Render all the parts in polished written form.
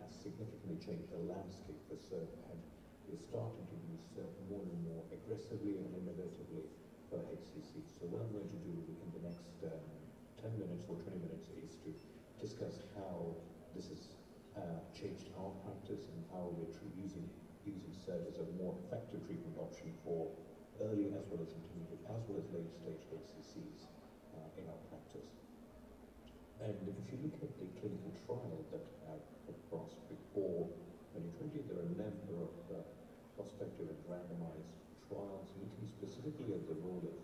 has significantly changed the landscape for Sirt, and we're starting to use Sirt more and more aggressively and innovatively for HCC. So what I'm going to do in the next 10 minutes or 20 minutes is to discuss how this has changed our practice and how we're using Sirt as a more effective treatment option for early as well as intermediate as well as late stage HCCs in our practice. And if you look at the clinical trial that I've put across before 2020, there are a number of prospective and randomized trials looking specifically at the role of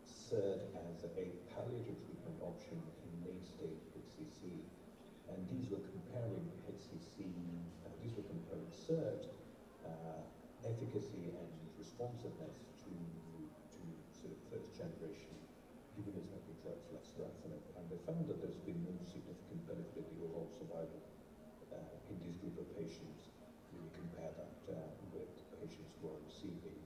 Sirt as a palliative treatment option in late stage HCC. And these were comparing Sirt efficacy and responsiveness to sort of first generation immunotherapy drugs like sorafenib, and they found that there's been no significant benefit in the overall survival in this group of patients when you compare that with patients who are receiving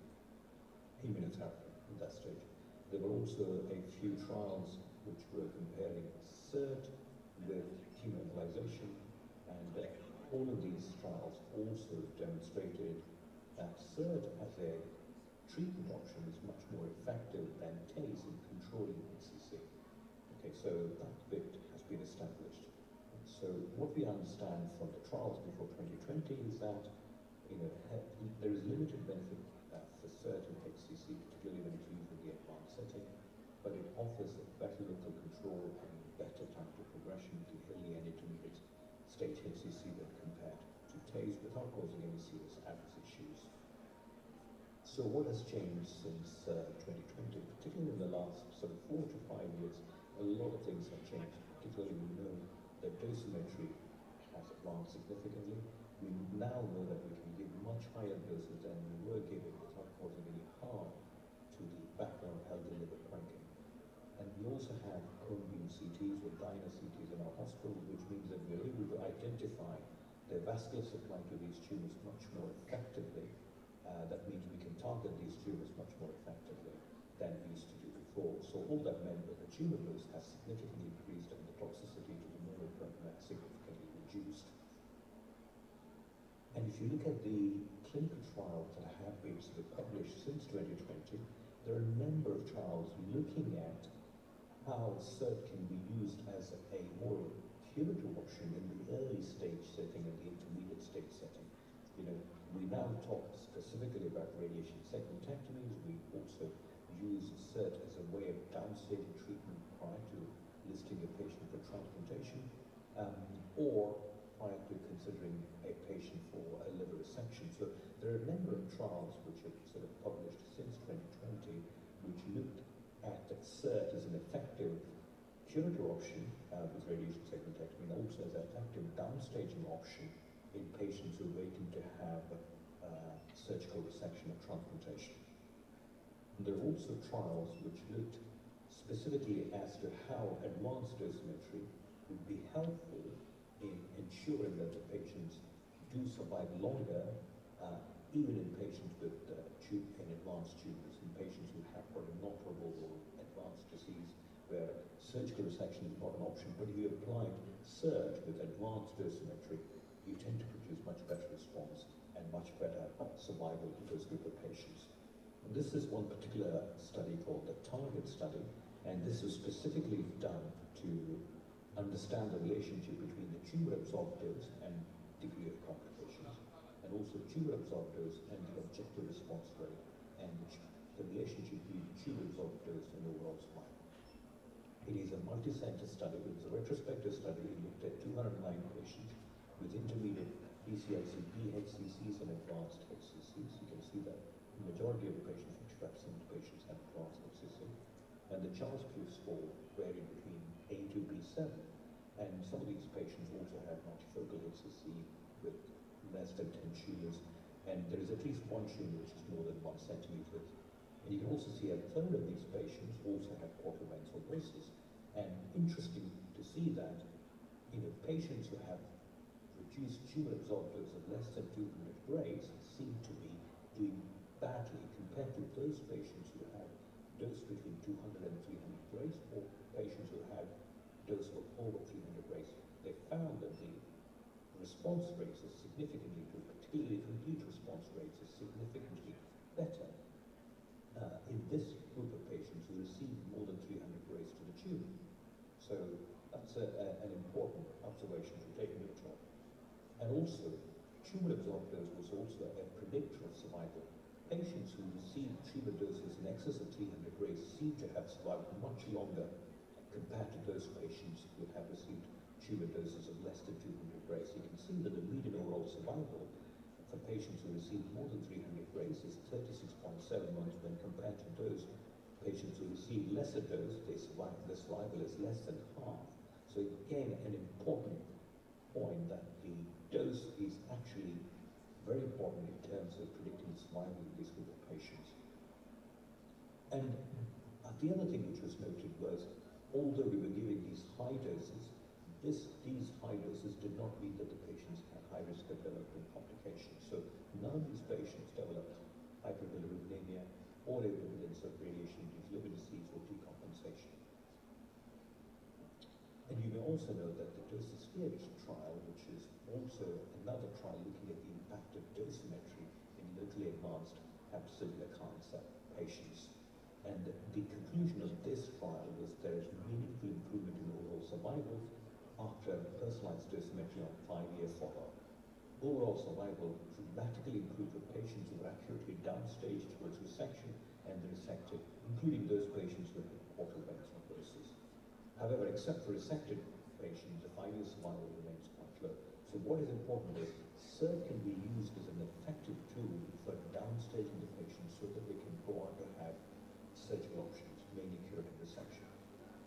immunotherapy at that stage. There were also a few trials which were comparing Sirt with chemoembolization, and all of these trials also demonstrated that Sirt as a treatment option is much more effective than TACE in controlling HCC. Okay, so that bit has been established. So what we understand from the trials before 2020 is that there is limited benefit for Sirt in HCC, particularly when it's used in the advanced setting, but it offers a better local control and better time to progression to early and intermediate stage HCC when compared to TACE without causing any serious adverse issues. So what has changed since 2020, particularly in the last sort of 4 to 5 years? A lot of things have changed. Particularly, we know that dosimetry has advanced significantly. We now know that we can give much higher doses than we were giving without causing any harm to the background healthy liver parenchyma. And we also have cone beam CTs or Dyna CTs in our hospital, which means that we're able to identify the vascular supply to these tumors much more effectively. That means we can target these tumors much more effectively than we used to do before. So all that meant that the tumor dose has significantly increased and the toxicity to the neuroparenchyma significantly reduced. And if you look at the clinical trials that have been sort of published since 2020, there are a number of trials looking at how Sirt can be used as a more curative option in the early stage setting and the intermediate stage setting. We now talk specifically about radiation segmentectomies. We also use Sirt as a way of downstage treatment prior to listing a patient for transplantation, or prior to considering a patient for a liver resection. So there are a number of trials which have sort of published since 2020, which looked at Sirt as an effective curative option with radiation segmentectomy, and also as an effective downstaging option in patients who are waiting to have surgical resection or transplantation. And there are also trials which looked specifically as to how advanced dosimetry would be helpful in ensuring that the patients do survive longer, even in patients with advanced tumors, in patients who have got inoperable or advanced disease where surgical resection is not an option. But if you apply Sirt with advanced dosimetry, you tend to produce much better response and much better survival in those group of patients. And this is one particular study called the Target study, and this was specifically done to understand the relationship between the tumor absorbed dose and degree of complications, and also tumor absorbed dose and the objective response rate, and the relationship between tumor absorbed dose and overall survival. It is a multi-center study. It was a retrospective study. It looked at 209 patients with intermediate BCIC, BHCCs, and advanced HCCs. You can see that the majority of the patients, 55% of patients, had advanced HCC. And the Charles-Pugh score varied between A to B7. And some of these patients also had multifocal HCC with less than 10 tumors. And there is at least one tumor which is more than 1 centimeter. And you can also see a third of these patients also had quarter-vein thrombosis. And interesting to see that patients who have reduced tumor absorbed dose of less than 200 grays seem to be doing badly compared to those patients who had dose between 200 and 300 grays, or patients who had dose of over 300 grays. They found that the response rates are significantly improved, particularly complete response rates are significantly better in this group of patients who received more than 300 Grays to the tumor. So that's an important observation to take note of. And also, tumor absorbed dose was also a predictor of survival. Patients who received tumor doses in excess of 300 Grays seem to have survived much longer compared to those patients who have received tumor doses of less than 200 Grays. You can see that the median overall survival for patients who received more than 300 Grays is 36.7 months when compared to those patients who received lesser dose, their survival is less than half. So again, an important point that the dose is actually very important in terms of predicting survival in this group of patients. And the other thing which was noted was, although we were giving these high doses, these high doses did not mean that the patients had high risk of developing complications. So none of these patients developed hyperbilirubinemia or evidence of radiation-induced liver disease or decompensation. And you may also know that the dosisphere trial, which is also another trial looking at the impact of dosimetry in locally advanced hepatocellular cancer patients. And the conclusion of this trial was there is meaningful improvement in overall survival after personalized dosimetry on 5-year follow-up. Overall survival dramatically improved for patients who were accurately downstage towards resection and the resected, including those patients who had portal vein thrombosis. However, except for resected patients, the 5-year survival remains quite low. So what is important is Sirt can be used as an effective tool for downstaging the patients so that they can go on to have surgical options, mainly curative resection.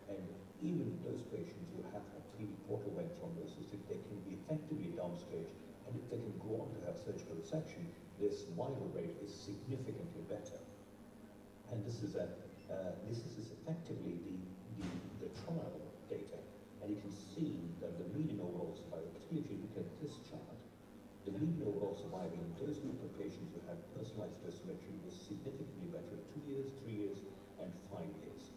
And even those patients who have had 3D portal vein thrombosis, if they can be effectively downstage and if they can go on to have surgical resection, their survival rate is significantly better. And this is effectively the trial data. And you can see that the median overall survival, particularly if you look at this chart, the median overall survival in those group of patients who had personalized dosimetry was significantly better at 2 years, 3 years, and 5 years.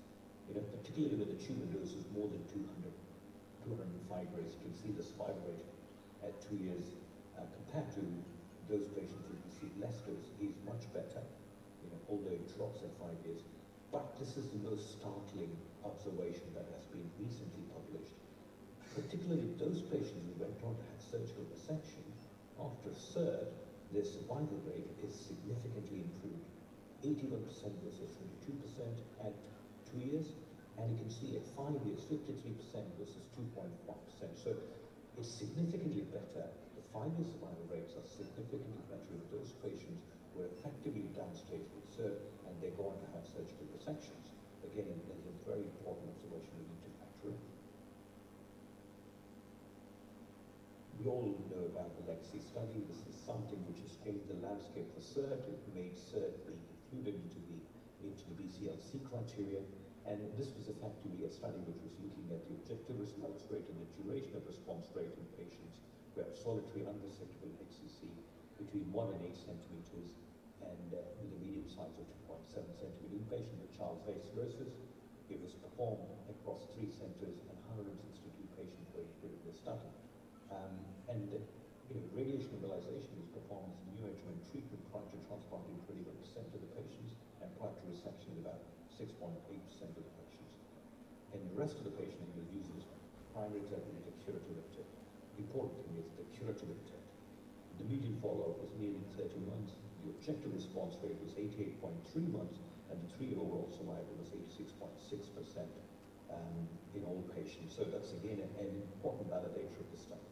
Particularly when the tumor dose is more than 205 Grays, you can see the survival rate at 2 years compared to those patients who received less dose is much better, although it drops at 5 years. But this is the most startling observation that has been recently published. Particularly those patients who went on to have surgical resection, after Sirt, their survival rate is significantly improved. 81% versus 22% at 2 years, and you can see at 5 years, 53% versus 2.1%. So it's significantly better. The 5-year survival rates are significantly better in those patients who are effectively downstage with Sirt and they go on to have surgical resections. Again, there's a very important observation we need to factor in. We all know about the legacy study. This is something which has changed the landscape for Sirt. It made Sirt being included into the BCLC criteria. And this was effectively a study which was looking at the objective response rate and the duration of response rate in patients who have solitary unresectable HCC between 1 and 8 centimeters and with a median size of 2.7 centimeters in patients with Charles Way cirrhosis. It was performed across 3 centers and 162 patients were included in the study. Radiation embolization was performed as a neoadjuvant treatment prior to transplant in 21% of the patients and prior to resection in about 6.8% of the patients. And the rest of the patients was used as primary therapeutic curative intent. The important thing is the curative intent. The median follow-up was nearly 30 months. The objective response rate was 88.3 months, and the 3-year overall survival was 86.6% in all patients. So that's again an important validator of the study.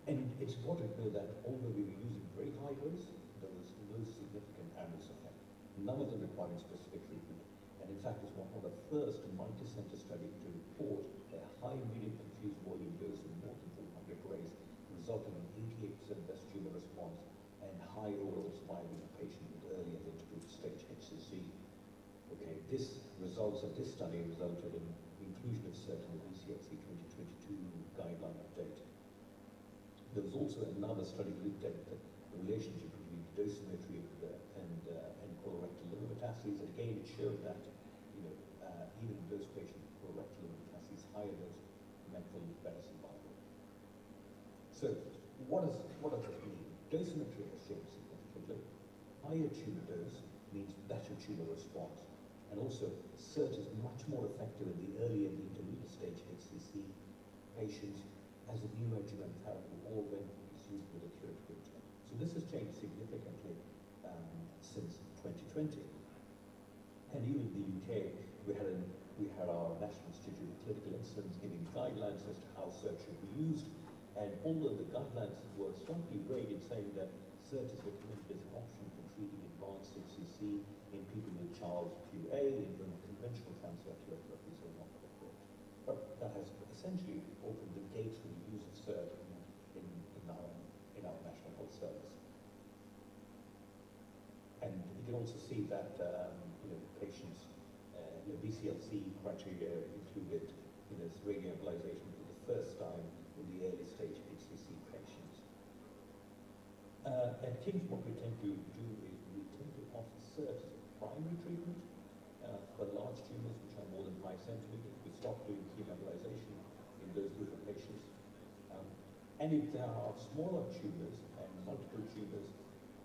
And it's important to know that although we were using very high dose, there was no significant adverse effect. None of them requiring specific treatment. And in fact, it's one of the first multi-center studies to report a high median perfused volume dose of more than 400 Grays, resulting in 88% best tumor response and high overall survival in patients with early and intermediate stage HCC. Okay, results of this study resulted in inclusion of Sirt in the BCLC 2022 guideline update. There was also another study looked at the relationship between dosimetry and colorectal liver metastases. And again, it showed that even those patients with colorectal liver metastases, higher dose meant for better survival. So what does this mean? Dosimetry has changed significantly. Higher tumor dose means better tumor response. And also, Sirt is much more effective in the early and intermediate stage HCC patients as a neoadjuvant therapy or when it's used with a curative intent. So this has changed significantly since 2020. And even in the UK, we had our National Institute of Clinical Excellence giving guidelines as to how Sirt should be used. And although the guidelines were slightly vague in saying that Sirt is recommended as an option for treating advanced HCC in people with Charles QA, in conventional transvacular therapies are not appropriate. But that has essentially opened the gates for the use of Sirt in our National Health Service. And you can also see that patients, BCLC criteria included radioembolization for the first time in the early stage HCC patients. At King's, what we tend to do is we tend to offer Sirt as a primary treatment for large tumors which are more than 5 centimeters. We stop doing chemoembolization in those group of patients. And if there are smaller tumors and multiple tumors,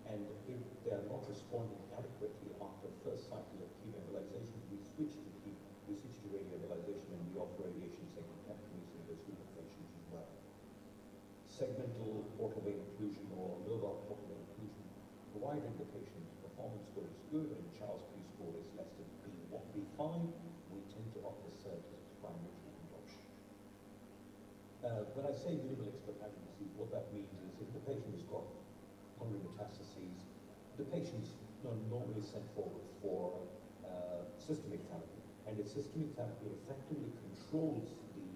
and if they are not responding adequately after the first cycle of chemoembolization, we switch to radioembolization and we offer radiation segmentectomies in those group of patients as well. Segmental portal vein occlusion or lobar portal vein occlusion, provided the patient's performance score is good and Charles P score is less than B5, we tend to offer Sirt as a primary treatment option. When I say minimal extrahepatic disease, what that means is if the patient has got pulmonary metastases, the patient's normally sent forward for systemic therapy. And if systemic therapy effectively controls the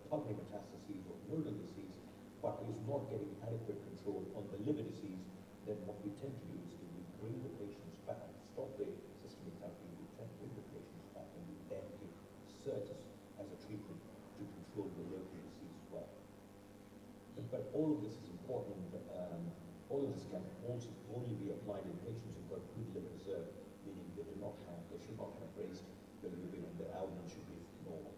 pulmonary metastases or nodal disease, but is not getting adequate control on the liver disease, then what we tend to do is we bring the patients back, stop the systemic therapy, we tend to bring the patients back, and we then give Sirt as a treatment to control the local disease as well. But all of this is important. All of this can also only be applied in patients who've got good liver reserve, meaning they should not have raised bilirubin and their albumin should be normal.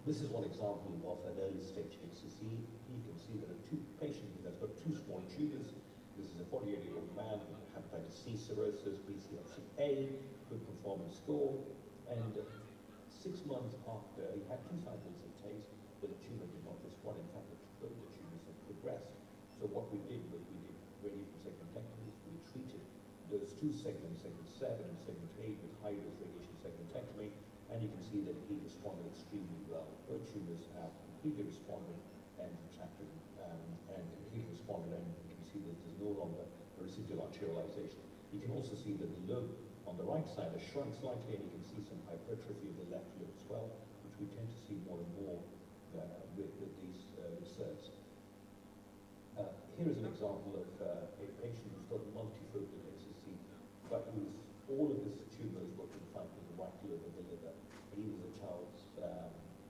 This is one example of an early stage HCC. You can see there are two patients who have got two small tumors. This is a 48-year-old man with hepatitis C cirrhosis, BCLC-A, good performance score, and 6 months after he had 2 cycles of TACE, but the tumor did not respond. In fact, both the tumors had progressed. So what we did was we did radiation segmentectomies. We treated those 2 segments, segment 7 and segment 8, with high-dose radiation segmentectomy, and you can see that he responded extremely well. Both tumors have completely responded and retracted, and completely responded, and you can see that there's no longer a residual arterialization. You can also see that the lobe on the right side has shrunk slightly, and you can see some hypertrophy of the left lobe as well, which we tend to see more and more with these Sirts. Here is an example of a patient who's got multifocal HCC, but all of his tumors were confined to the right lobe of the liver. He was a Charles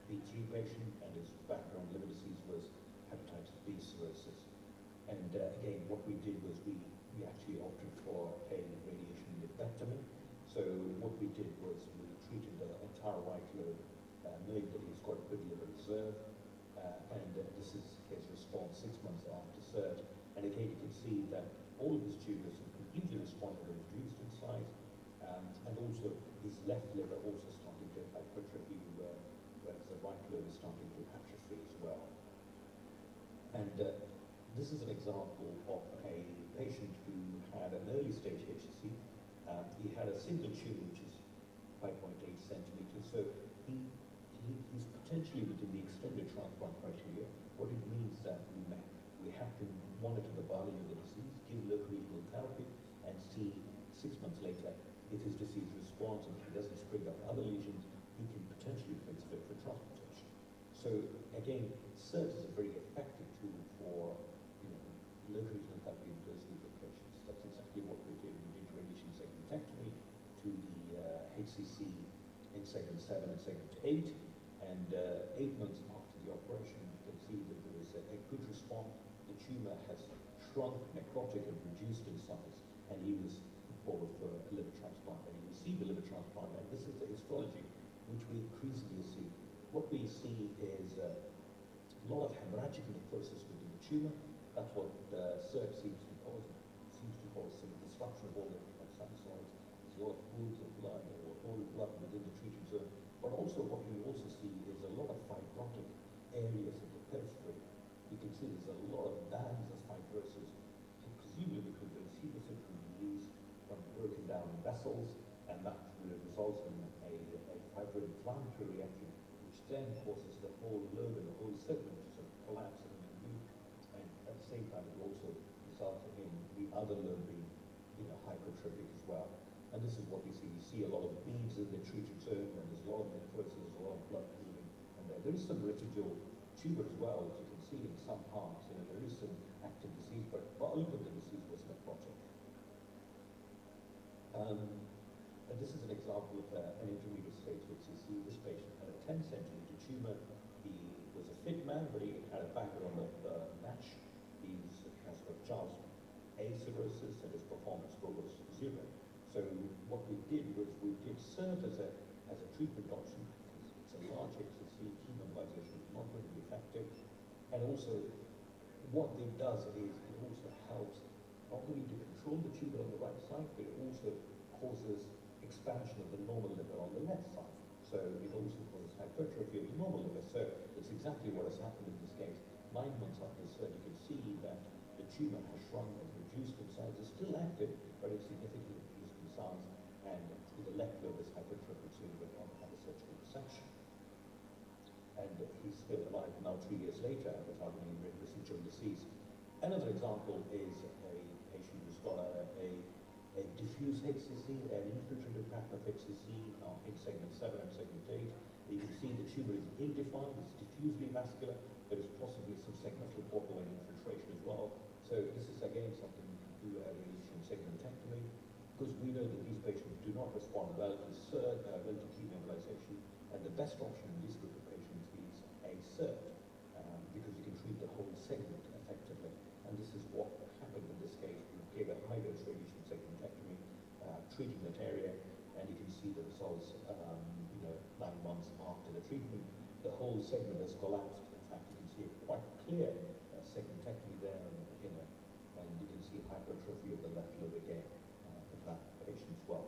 B3 patient, and his background liver disease was hepatitis B cirrhosis. And again, what we did was we actually opted for a radiation lipectomy. So what we did was we treated the entire right lobe, knowing that he's got good liver reserve, and this is his response 6 months after Sirt. And again, you can see that all of his tumors have completely responded and reduced in size, and also his left liver also starting to hypertrophy, whereas the right lobe is starting to atrophy as well. And this is an example of a patient who had an early stage HCC. He had a single tumor which is 5.8 centimeters, so he's potentially within the extended transplant criteria. What it means that we have to monitor the biology of the disease, give local regional therapy, and see 6 months later if his disease responds and if he doesn't spring up other lesions, he can potentially be fit for transplantation. So again, Sirt is a very effective tool for local regional therapy in those group of patients. That's exactly what we did. We did radiation segmentectomy to the HCC in segment 7 and segment 8, and 8 months after the operation, you can see that there is a good response. The tumor has shrunk, necrotic, and reduced in size, and he was forward for a liver transplant, and he received a liver transplant, and this is the histology which we increasingly see. What we see is a lot of hemorrhagic necrosis within the tumor. That's what Sirt seems to cause. It seems to cause some disruption of all the sinusoids. There's a lot of pools of blood or whole blood within the treated zone. But also what you also see is a lot of fibrotic areas of the periphery. You can see there's a lot of bands of fibrosis, presumably because the receivers can be used from broken down vessels, and that results in a fibroinflammatory reaction, which then causes the whole lobe and the whole segment to sort of collapse and move. And at the same time, it also results in the other lobe being, hypertrophic as well. And this is what we see. You see a lot of beads in the treated zone, and there's a lot of necrosis, there's a lot of blood pooling, and there is some residual tumor as well, as you can see in some parts. There is some active disease, but bulk of the disease was necrotic. And this is an example of an intermediate stage which you see. This patient had a 10 centimeter tumor. He was a fit man, but he had a background of MASH. He has got Charles A cirrhosis, and his performance score was 0. So what we did was we did Sirt as a treatment option, because it's a large HCC, chemoembolization is not going to be effective. And also, what it does is it also helps not only to control the tumor on the right side, but it also causes expansion of the normal liver on the left side. So it also causes hypertrophy of the normal liver. So it's exactly what has happened in this case. 9 months after Sirt, you can see that the tumor has shrunk and reduced in size. It's still active, but it's significantly reduced in size. And the left lobe is hypertrophic, so you went on to have a surgical resection. And he's still alive now 3 years later without any residual disease. Another example is a patient who's got a diffuse HCC, an infiltrative pattern of HCC in segment 7 and segment 8. You can see the tumor is ill-defined, it's diffusely vascular, but it's possibly some segmental portal vein infiltration as well. So this is again something you can do a radiation segmentectomy, because we know that these patients do not respond well to Sirt, well to chemoembolization, and the best option in this group of patients is a Sirt, because you can treat the whole segment effectively. And this is what happened in this case. We gave a high-dose radiation segmentectomy, treating that area, and you can see the results 9 months after the treatment. The whole segment has collapsed. In fact, you can see a quite clear segmentectomy there, and you can see hypertrophy of the left lobe again in that patient as well.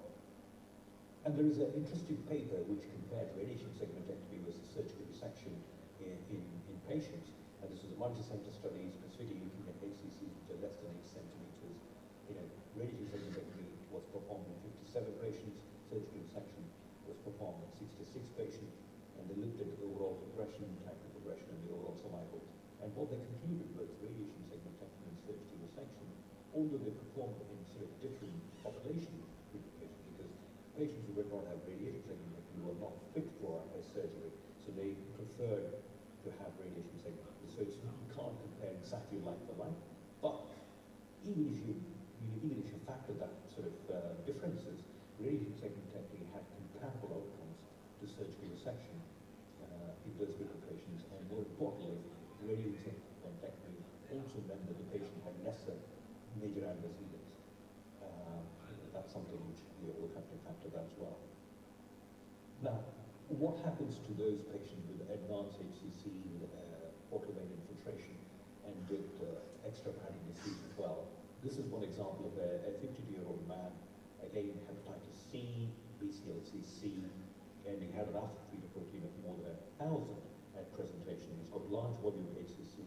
And there is an interesting paper which compared radiation segmentectomy versus surgical resection in patients. And this was a multi-center study specifically looking at HCCs which are less than 8 centimeters. Radiation segmentectomy was performed in 57 patients, surgical resection was performed in 66 patients, and they looked at the overall progression, time to progression, and the overall survival. And what they concluded was radiation segmentectomy and surgical resection, although they performed in sort of different population group of patients, because patients who did not have radiation segmentectomy were not fit for a surgery, so they preferred to have radiation segmentectomy. So you can't compare exactly like for like, but even if you factor that sort of differences, radiation segmentectomy had comparable outcomes to surgical resection in those group of patients, and more importantly, radiation segmentectomy also meant that the patient had lesser major adverse that's something which we will have to factor that as well. Now, what happens to those patients with advanced HCC, portal vein infiltration, and with extrahepatic disease as well? This is one example of a 52-year-old man, again, hepatitis C, BCLC-C, and he had an alpha-3 protein of more than 1,000 at presentation. He's got large volume HCC,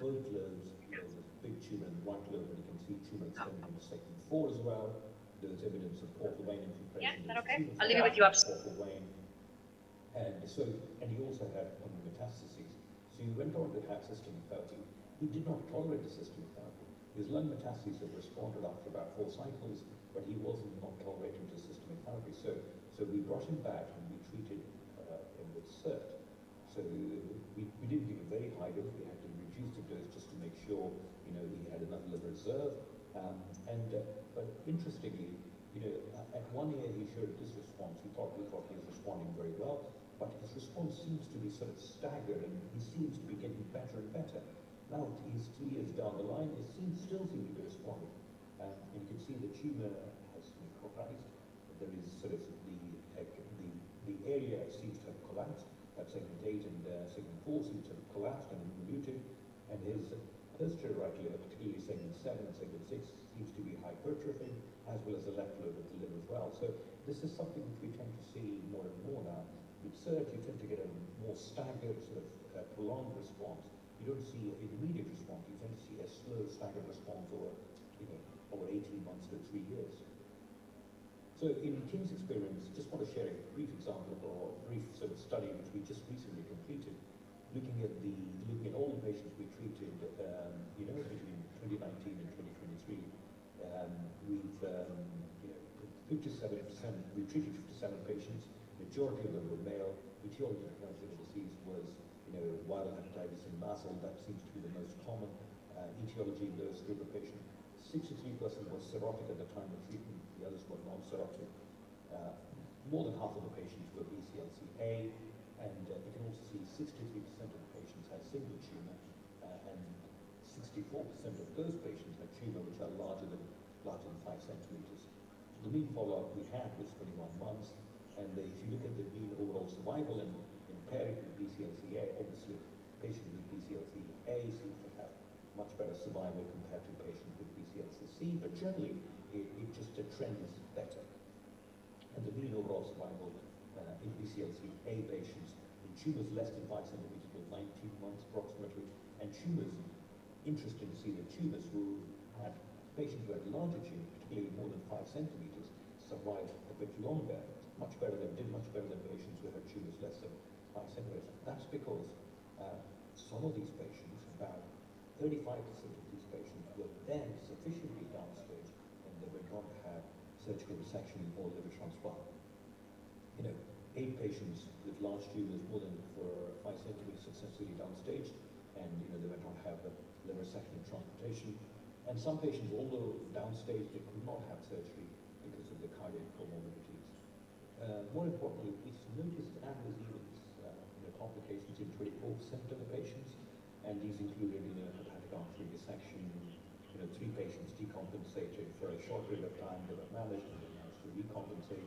both lobes, there's a big tumor in the right lobe, and you can see tumor extending in segment 4 as well. There's evidence of portal vein infiltration. Yeah, is that okay? I'll leave it with you upstairs. Portal vein. And he also had lung metastases. So he went on to have systemic therapy. He did not tolerate the systemic therapy. His lung metastases have responded after about 4 cycles, but he wasn't not tolerating the systemic therapy. So we brought him back and we treated him with Sirt. So we didn't give a very high dose. We had to reduce the dose just to make sure he had enough liver reserve. But interestingly, at 1 year he showed this response. We thought he was responding very well, but his response seems to be sort of staggered, and he seems to be getting better and better. Now he's 2 years down the line, still seem to be responding. And you can see the tumor has necrotized. There is sort of the area seems to have collapsed, that segment 8 and segment 4 seems to have collapsed and involuted, and his posterolateral, particularly segment 7 and segment 6, seems to be hypertrophic, as well as the left lobe of the liver as well. So this is something which we tend to see more and more now. With Sirt, you tend to get a more staggered, sort of prolonged response. You don't see an immediate response. You tend to see a slow, staggered response over, over 18 months to 3 years. So in Tim's experience, just want to share a brief example or a brief sort of study which we just recently completed, looking at all the patients we treated, between 2019 and 2023. We've, 57%. We treated 57 patients. Majority of them were male. Etiology of liver disease was, viral hepatitis and basal. That seems to be the most common etiology in those group of patients. 63% was cirrhotic at the time of treatment. The others were non-cirrhotic. More than half of the patients were BCLC-A, and you can also see 63% of the patients had single tumor, and 64% of those patients had tumor which are larger than 5 centimeters. The mean follow-up we had was 21 months, and if you look at the mean overall survival and compare it with BCLC-A, obviously patients with BCLC-A seem to have much better survival compared to patients with BCLC-C, but generally it just trends better. And the mean overall survival in BCLC-A patients in tumors less than 5 centimeters was 19 months approximately, and tumors, interesting to see that tumors who had patients who had larger tumors, particularly more than 5 centimeters, survived a bit longer, did much better than patients who had tumors less than 5 centimeters. That's because some of these patients, about 35% of these patients, were then sufficiently downstage and they went on to have surgical resection or liver transplant. 8 patients with large tumors more than 5 centimeters successfully downstaged, and they went on to have the liver resection and transplantation. And some patients, although downstage, they could not have surgery because of the cardiac comorbidities. More importantly, we noticed adverse events, complications in 24% of the patients, and these included hepatic artery dissection. 3 patients decompensated for a short period of time. They were managed and they managed to recompensate,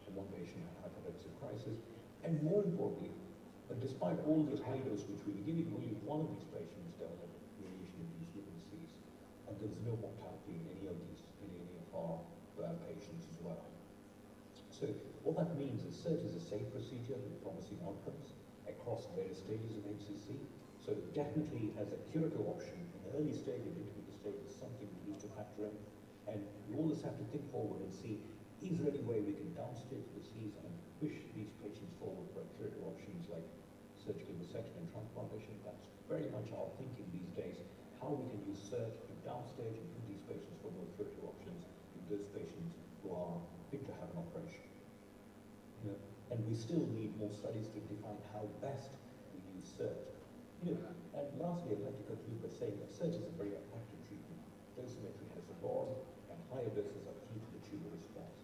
and 1 patient had hypertensive crisis. And more importantly, despite all the high dose which we were giving, only 1 of these patients developed radiation-induced liver disease, and there was no mortality in any of our patients as well. So what that means is Sirt is a safe procedure with promising outcomes across various stages of HCC. So definitely as a curative option in the early stage and intermediate stage is something we need to factor in. And we always have to think forward and see, is there any way we can downstage the disease and push these patients forward for curative options like surgical resection and transplantation? That's very much our thinking these days, how we can use Sirt to downstage and put these patients for more curative options in those patients who are fit to have an operation. And we still need more studies to define how best we use Sirt. And lastly, I'd like to conclude by saying that Sirt is a very effective treatment. Dosimetry has evolved, and higher doses are key to the tumor response.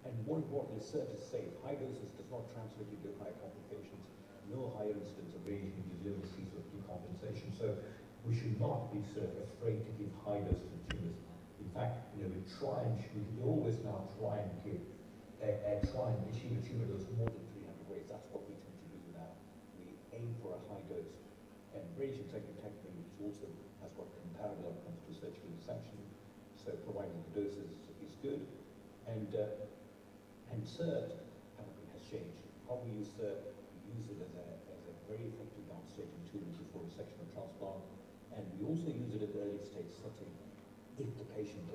And more importantly, Sirt is safe. High doses does not translate into higher complications. No higher incidence of radiation-induced liver disease or decompensation. So we should not be afraid to give high doses to tumors. In fact, we always now try and achieve a tumor dose more than 300 Gray. That's what we tend to do now. We aim for a high dose. And radiation technique also has got comparable outcomes to surgical resection. So providing the dose is good. And Sirt has changed. How we use Sirt, we use it as a very effective downstaging tool before resection or transplant. And we also use it at the early stage setting if the patient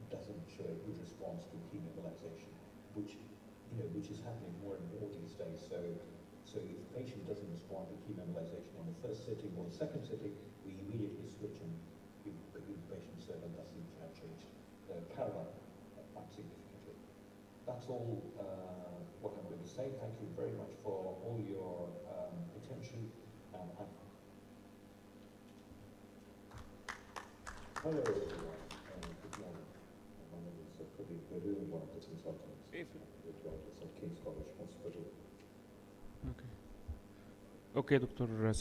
doesn't show a good response to chemoembolization, which is happening more and more these days. So if the patient doesn't respond to chemoembolization in the first sitting or the second sitting, we immediately switch and give the patient Sirt, and that seems to have changed the paradigm quite significantly. That's all what I'm going to say. Thank you very much for all your attention. Hello everyone, good morning. My name is Praveen, Peddu, one of the consultants with Radiology at King's College Hospital. Okay, Dr. Sam.